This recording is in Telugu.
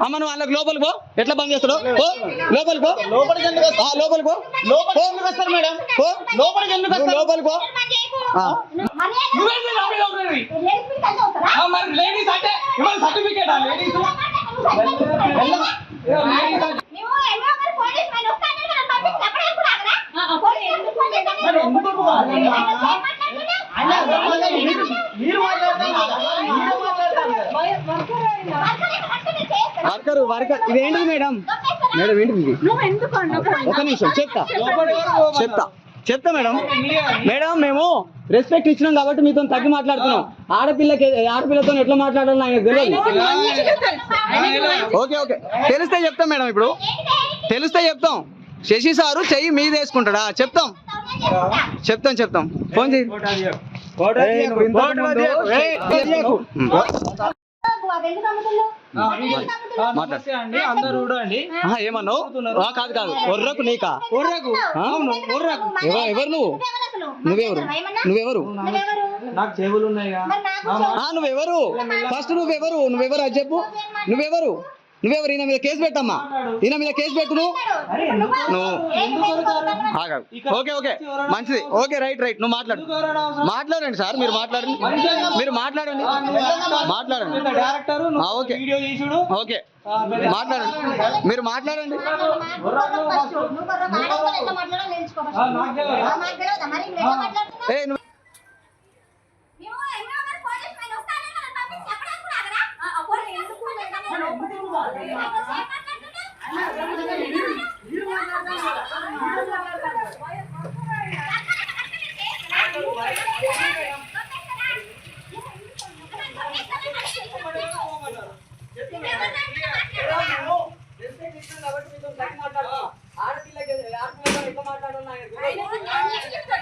అమ్మ నువ్వు వాళ్ళకి లోపలికి పో. ఎట్లా బంద్ చేస్తాడు? లోపలికి పో. లోపలికి పో. లోపలికి వస్తారు మేడం. లోపలికి ఎందుకు వస్తారు? లోపలికి పో. లేడీస్ అంటే సర్టిఫికేట్ లేడీస్ వర్కర్ ఇదేంటిది మేడం? మేడం ఏంటిది? ఒక నిమిషం చెప్తా మేడం. మేము రెస్పెక్ట్ ఇచ్చినాం కాబట్టి మీతో తగ్గి మాట్లాడుతున్నాం. ఆడపిల్లతో ఎట్లా మాట్లాడాలని ఆయన తెలియదు. ఓకే తెలిస్తే చెప్తాం మేడం. ఇప్పుడు తెలిస్తే చెప్తాం. శశి సారు చెయ్యి మీద వేసుకుంటాడా? చెప్తాం. ఫోన్ చేయి. ఏమన్నావు? కాదు ఒర్రకు నీకా? ఎవరు నువ్వెవరు? నాకు చెవులు ఉన్నాయా? నువ్వెవరు? ఫస్ట్ నువ్వెవరు అది చెప్పు. నువ్వెవరు? ఈయన మీద కేసు పెట్టమ్మా. ఈయన మీద కేసు పెట్టు. నువ్వు ఓకే మంచిది. ఓకే రైట్ నువ్వు మాట్లాడండి సార్. మీరు మాట్లాడండి. ఓకే మాట్లాడండి. మీరు మాట్లాడండి. ఆడపిల్లకి ఎక్కువ మాట్లాడాలి.